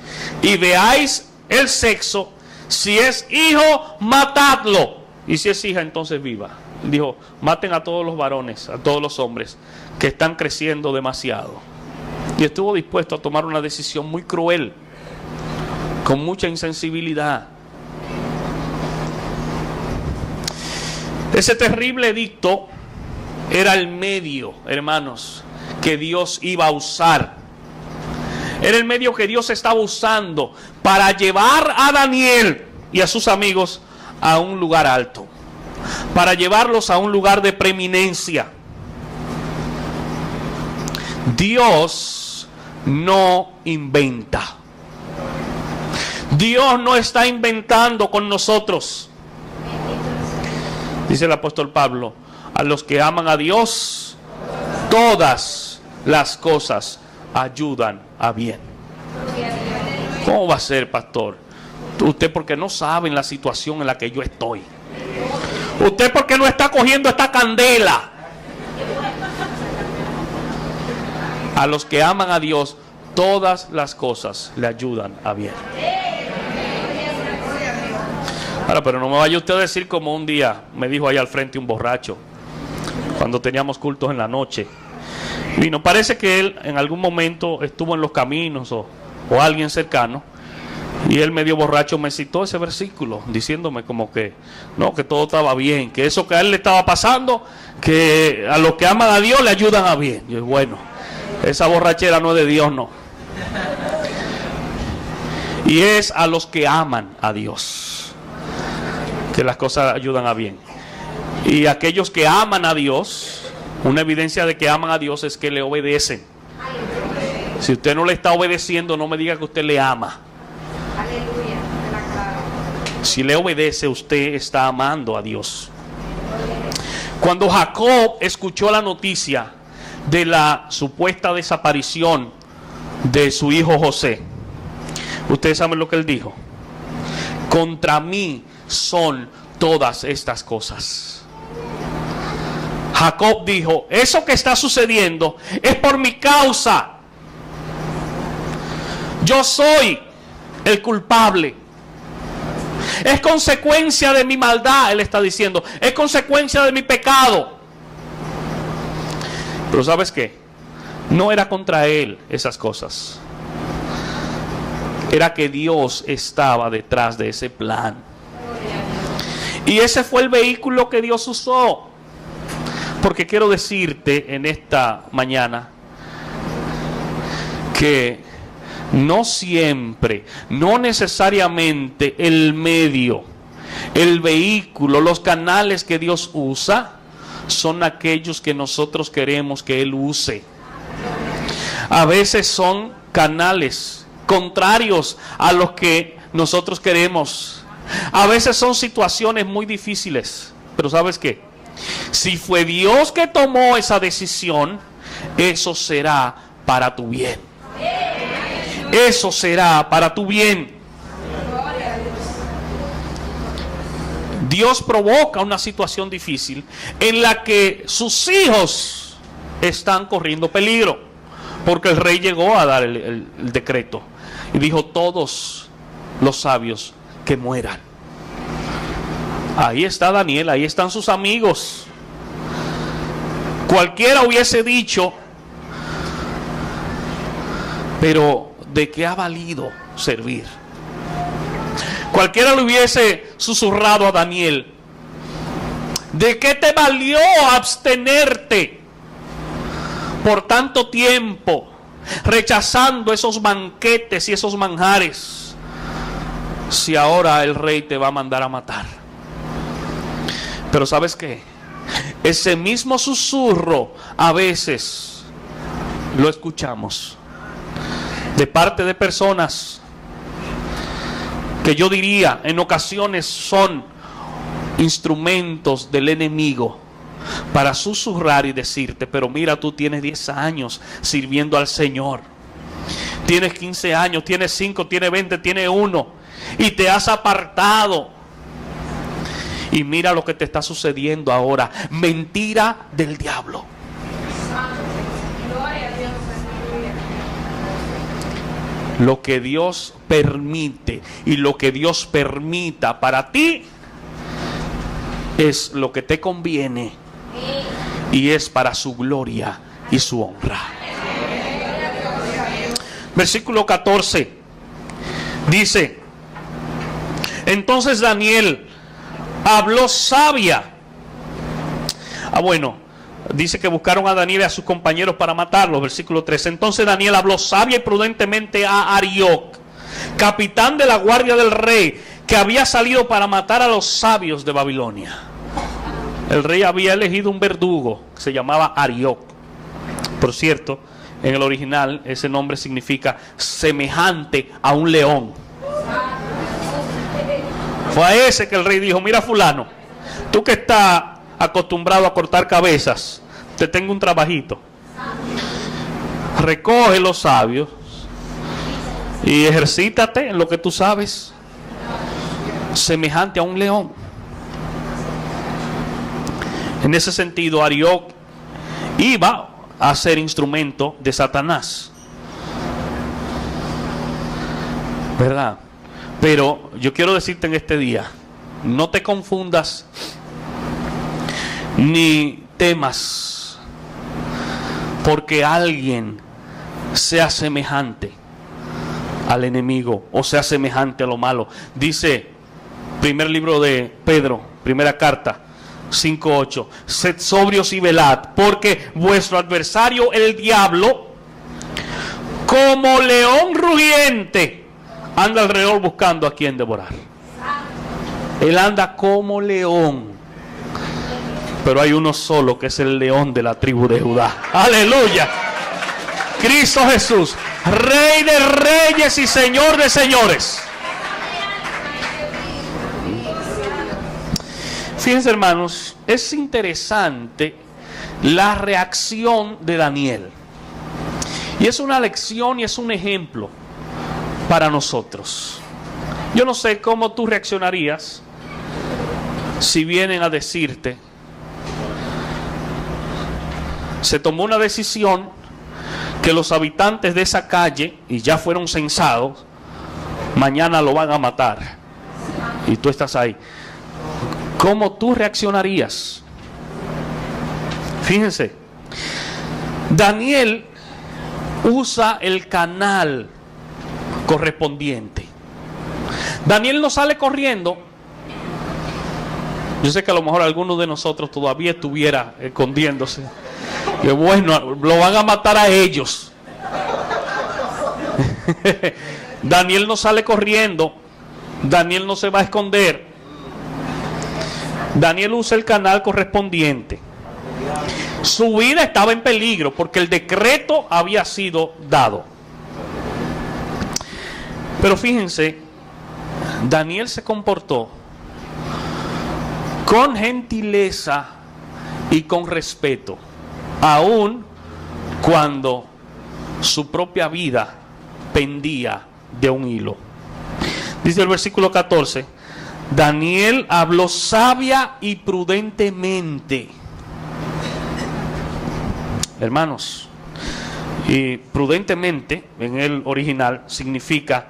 y veáis el sexo, si es hijo, matadlo, y si es hija, entonces viva. Dijo: maten a todos los varones, a todos los hombres que están creciendo demasiado. Y estuvo dispuesto a tomar una decisión muy cruel, con mucha insensibilidad. Ese terrible edicto era el medio, hermanos, que Dios iba a usar. Era el medio que Dios estaba usando para llevar a Daniel y a sus amigos a un lugar alto, para llevarlos a un lugar de preeminencia. Dios no inventa. Dios no está inventando con nosotros. Dice el apóstol Pablo: a los que aman a Dios, todas las cosas ayudan a bien. ¿Cómo va a ser, pastor? Usted porque no sabe en la situación en la que yo estoy. Usted porque no está cogiendo esta candela. A los que aman a Dios, todas las cosas le ayudan a bien. Ahora, pero no me vaya usted a decir como un día me dijo ahí al frente un borracho, cuando teníamos cultos en la noche. Y nos parece que él en algún momento estuvo en los caminos o alguien cercano, y él medio borracho me citó ese versículo, diciéndome como que no, que todo estaba bien, que eso que a él le estaba pasando, que a los que aman a Dios le ayudan a bien. Y yo, bueno, esa borrachera no es de Dios, no. Y es a los que aman a Dios que las cosas ayudan a bien. Y aquellos que aman a Dios, una evidencia de que aman a Dios es que le obedecen. Si usted no le está obedeciendo, no me diga que usted le ama. Si le obedece, usted está amando a Dios. Cuando Jacob escuchó la noticia de la supuesta desaparición de su hijo José, ustedes saben lo que él dijo: contra mí son todas estas cosas. Jacob dijo: eso que está sucediendo es por mi causa. Yo soy el culpable. Es consecuencia de mi maldad, él está diciendo. Es consecuencia de mi pecado. Pero ¿sabes qué? No era contra él esas cosas. Era que Dios estaba detrás de ese plan. Y ese fue el vehículo que Dios usó. Porque quiero decirte en esta mañana que no siempre, no necesariamente el medio, el vehículo, los canales que Dios usa son aquellos que nosotros queremos que Él use. A veces son canales contrarios a los que nosotros queremos. A veces son situaciones muy difíciles. Pero ¿sabes qué? Si fue Dios que tomó esa decisión, eso será para tu bien. Eso será para tu bien. Dios provoca una situación difícil en la que sus hijos están corriendo peligro, porque el rey llegó a dar el decreto y dijo: todos los sabios que mueran. Ahí está Daniel, ahí están sus amigos. Cualquiera hubiese dicho: pero ¿de qué ha valido servir? Cualquiera le hubiese susurrado a Daniel: ¿de qué te valió abstenerte por tanto tiempo, rechazando esos banquetes y esos manjares, si ahora el rey te va a mandar a matar? Pero ¿sabes qué? Ese mismo susurro a veces lo escuchamos de parte de personas que yo diría en ocasiones son instrumentos del enemigo para susurrar y decirte: pero mira, tú tienes 10 años sirviendo al Señor, tienes 15 años, tienes 5, tienes 20, tienes 1, y te has apartado. Y mira lo que te está sucediendo ahora. Mentira del diablo. Lo que Dios permite y lo que Dios permita para ti es lo que te conviene y es para su gloria y su honra. Versículo 14 dice: entonces Daniel habló sabia. Bueno, dice que buscaron a Daniel y a sus compañeros para matarlos. Versículo 13. Entonces Daniel habló sabia y prudentemente a Arioc, capitán de la guardia del rey, que había salido para matar a los sabios de Babilonia. El rey había elegido un verdugo que se llamaba Arioc. Por cierto, en el original ese nombre significa semejante a un león. Fue a ese que el rey dijo: mira, fulano, tú que estás acostumbrado a cortar cabezas, te tengo un trabajito. Recoge los sabios y ejercítate en lo que tú sabes, semejante a un león. En ese sentido, Arioc iba a ser instrumento de Satanás, ¿verdad? Pero yo quiero decirte en este día, no te confundas ni temas porque alguien sea semejante al enemigo o sea semejante a lo malo. Dice primer libro de Pedro, primera carta 5:8: sed sobrios y velad, porque vuestro adversario el diablo, como león rugiente, anda alrededor buscando a quien devorar. Él anda como león, pero hay uno solo que es el león de la tribu de Judá. ¡Aleluya! Cristo Jesús, Rey de reyes y Señor de señores. Fíjense, hermanos, es interesante la reacción de Daniel. Y es una lección y es un ejemplo para nosotros. Yo no sé cómo tú reaccionarías si vienen a decirte: se tomó una decisión que los habitantes de esa calle, y ya fueron censados, mañana lo van a matar, y tú estás ahí. ¿Cómo tú reaccionarías? Fíjense, Daniel usa el canal correspondiente. Daniel no sale corriendo. Yo sé que a lo mejor alguno de nosotros todavía estuviera escondiéndose. Y bueno, lo van a matar a ellos. Daniel no sale corriendo. Daniel no se va a esconder. Daniel usa el canal correspondiente. Su vida estaba en peligro porque el decreto había sido dado. Pero fíjense, Daniel se comportó con gentileza y con respeto, aun cuando su propia vida pendía de un hilo. Dice el versículo 14: Daniel habló sabia y prudentemente. Hermanos, y prudentemente en el original significa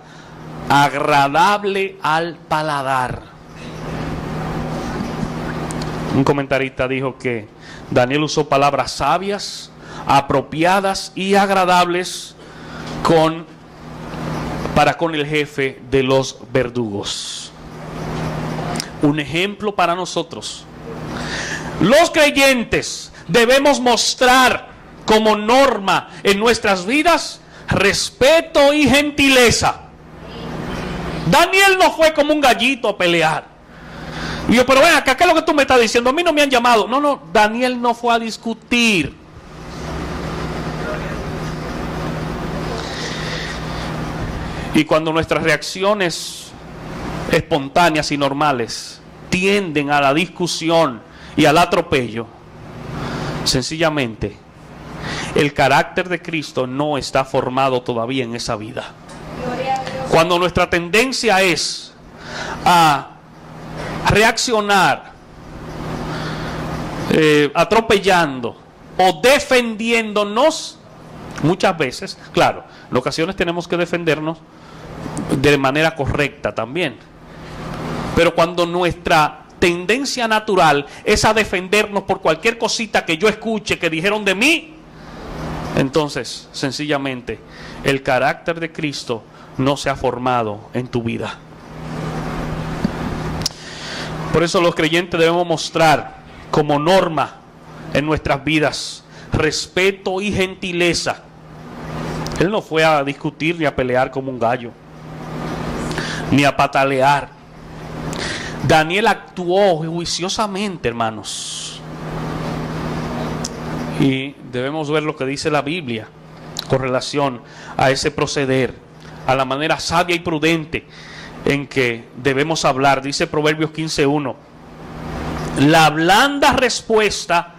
agradable al paladar. Un comentarista dijo que Daniel usó palabras sabias, apropiadas y agradables para con el jefe de los verdugos. Un ejemplo para nosotros. Los creyentes debemos mostrar como norma en nuestras vidas respeto y gentileza. Daniel no fue como un gallito a pelear. Y yo, pero ven acá, ¿qué es lo que tú me estás diciendo? A mí no me han llamado. No, Daniel no fue a discutir. Y cuando nuestras reacciones espontáneas y normales tienden a la discusión y al atropello, sencillamente el carácter de Cristo no está formado todavía en esa vida. Cuando nuestra tendencia es a reaccionar atropellando o defendiéndonos, muchas veces, claro, en ocasiones tenemos que defendernos de manera correcta también, pero cuando nuestra tendencia natural es a defendernos por cualquier cosita que yo escuche que dijeron de mí, entonces sencillamente el carácter de Cristo no se ha formado en tu vida. Por eso los creyentes debemos mostrar como norma en nuestras vidas respeto y gentileza. Él no fue a discutir ni a pelear como un gallo, ni a patalear. Daniel actuó juiciosamente, hermanos. Y debemos ver lo que dice la Biblia con relación a ese proceder, a la manera sabia y prudente en que debemos hablar. Dice Proverbios 15:1: la blanda respuesta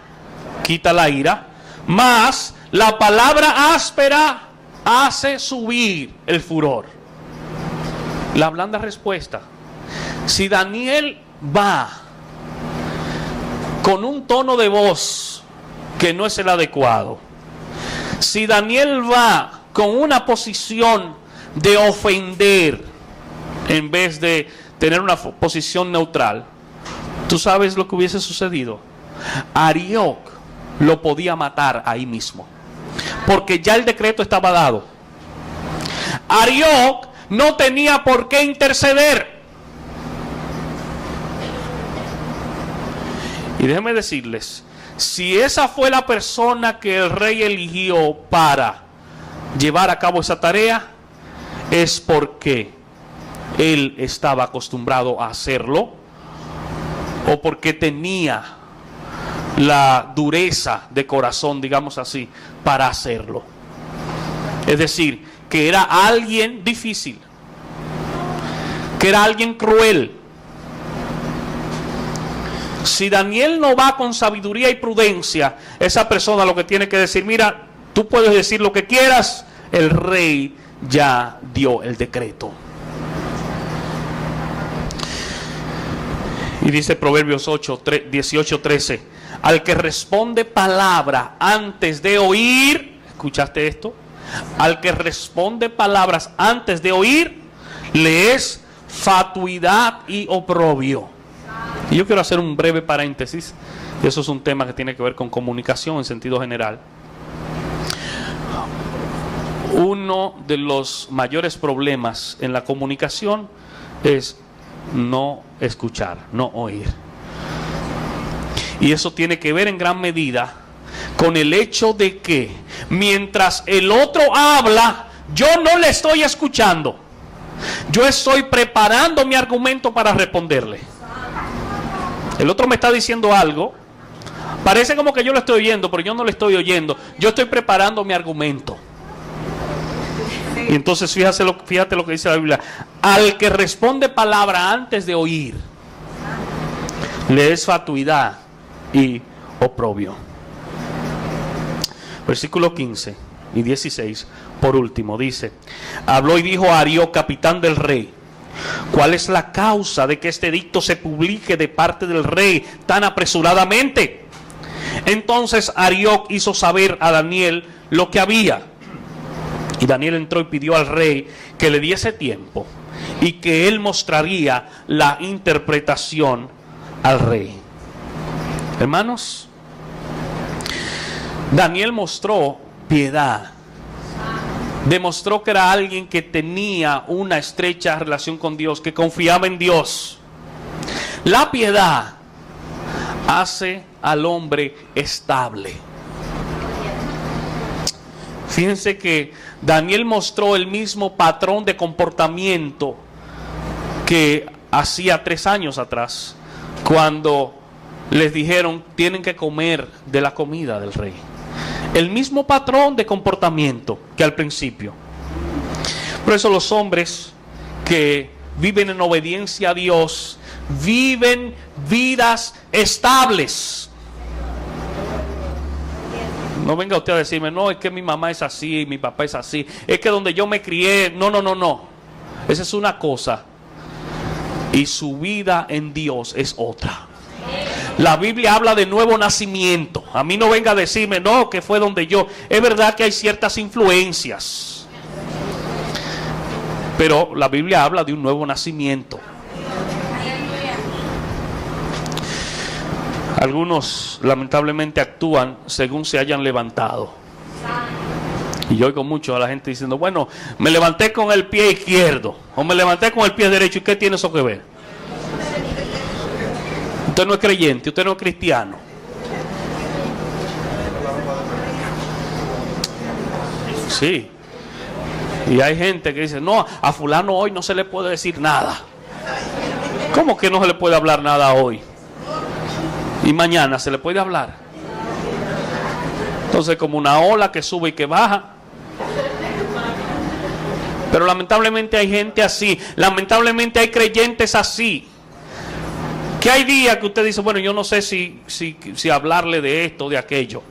quita la ira, mas la palabra áspera hace subir el furor. La blanda respuesta. Si Daniel va con un tono de voz que no es el adecuado, si Daniel va con una posición de ofender en vez de tener una posición neutral, ¿tú sabes lo que hubiese sucedido? Arioc lo podía matar ahí mismo, porque ya el decreto estaba dado. Arioc no tenía por qué interceder. Y déjenme decirles, si esa fue la persona que el rey eligió para llevar a cabo esa tarea, es porque él estaba acostumbrado a hacerlo, o porque tenía la dureza de corazón, digamos así, para hacerlo. Es decir, que era alguien difícil, que era alguien cruel. Si Daniel no va con sabiduría y prudencia, esa persona lo que tiene que decir: mira, tú puedes decir lo que quieras, el rey ya dio el decreto. Y dice Proverbios 18:13: al que responde palabra antes de oír, ¿escuchaste esto? Al que responde palabras antes de oír, le es fatuidad y oprobio. Y yo quiero hacer un breve paréntesis, y eso es un tema que tiene que ver con comunicación en sentido general. Uno de los mayores problemas en la comunicación es no escuchar, no oír. Y eso tiene que ver en gran medida con el hecho de que mientras el otro habla, yo no le estoy escuchando. Yo estoy preparando mi argumento para responderle. El otro me está diciendo algo, parece como que yo lo estoy oyendo, pero yo no lo estoy oyendo. Yo estoy preparando mi argumento. Y entonces fíjate lo que dice la Biblia: al que responde palabra antes de oír, le es fatuidad y oprobio. Versículo 15 y 16, por último, dice: habló y dijo a Arioc, capitán del rey: ¿cuál es la causa de que este edicto se publique de parte del rey tan apresuradamente? Entonces Arioc hizo saber a Daniel lo que había. Y Daniel entró y pidió al rey que le diese tiempo y que él mostraría la interpretación al rey. Hermanos, Daniel mostró piedad. Demostró que era alguien que tenía una estrecha relación con Dios, que confiaba en Dios. La piedad hace al hombre estable. Fíjense que Daniel mostró el mismo patrón de comportamiento que hacía 3 años atrás, cuando les dijeron: tienen que comer de la comida del rey. El mismo patrón de comportamiento que al principio. Por eso los hombres que viven en obediencia a Dios viven vidas estables. No venga usted a decirme: no, es que mi mamá es así, mi papá es así, es que donde yo me crié. No. Esa es una cosa. y su vida en Dios es otra. La Biblia habla de nuevo nacimiento. A mí no venga a decirme, no, que fue donde yo. Es verdad que hay ciertas influencias, pero la Biblia habla de un nuevo nacimiento. Algunos lamentablemente actúan según se hayan levantado. Y yo oigo mucho a la gente diciendo, bueno, me levanté con el pie izquierdo o me levanté con el pie derecho. ¿Y qué tiene eso que ver? Usted no es creyente, usted no es cristiano. Sí. Y hay gente que dice, no, a fulano hoy no se le puede decir nada. ¿Cómo que no se le puede hablar nada hoy? Y mañana se le puede hablar. Entonces, como una ola que sube y que baja. Pero lamentablemente hay gente así. Lamentablemente hay creyentes así. Que hay días que usted dice, bueno, yo no sé si hablarle de esto o de aquello.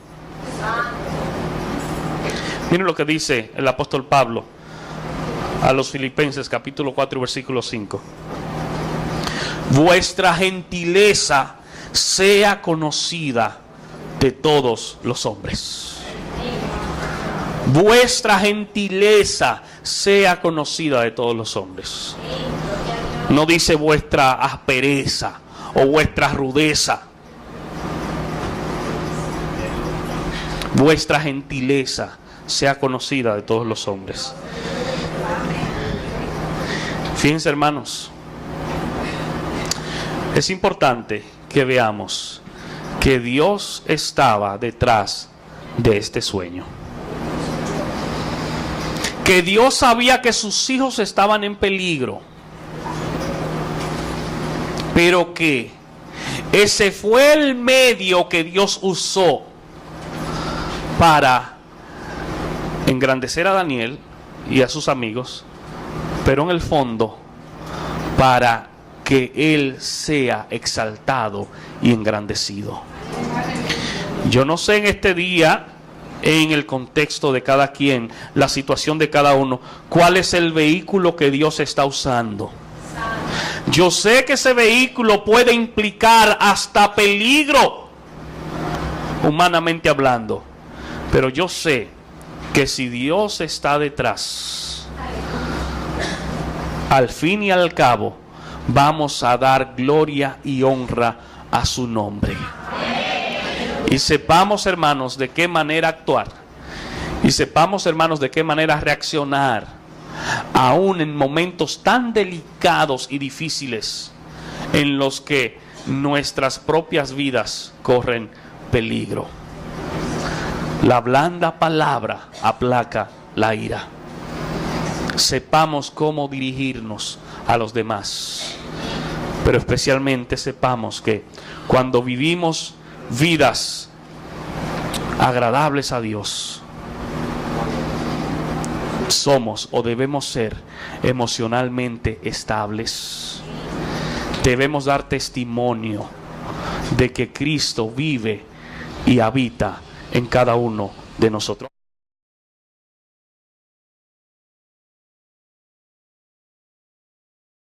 Miren lo que dice el apóstol Pablo a los Filipenses, capítulo 4, versículo 5. Vuestra gentileza sea conocida de todos los hombres. Vuestra gentileza sea conocida de todos los hombres. No dice vuestra aspereza o vuestra rudeza. Vuestra gentileza sea conocida de todos los hombres. Fíjense, hermanos, es importante que veamos que Dios estaba detrás de este sueño. Que Dios sabía que sus hijos estaban en peligro, pero que ese fue el medio que Dios usó para engrandecer a Daniel y a sus amigos, pero en el fondo para que él sea exaltado y engrandecido. Yo no sé en este día, en el contexto de cada quien, la situación de cada uno, cuál es el vehículo que Dios está usando. Yo sé que ese vehículo puede implicar hasta peligro, humanamente hablando, pero yo sé que si Dios está detrás, al fin y al cabo vamos a dar gloria y honra a su nombre. Y sepamos, hermanos, de qué manera actuar. Y sepamos, hermanos, de qué manera reaccionar, aún en momentos tan delicados y difíciles en los que nuestras propias vidas corren peligro. La blanda palabra aplaca la ira. Sepamos cómo dirigirnos a los demás, pero especialmente sepamos que cuando vivimos vidas agradables a Dios, somos o debemos ser emocionalmente estables. Debemos dar testimonio de que Cristo vive y habita en cada uno de nosotros.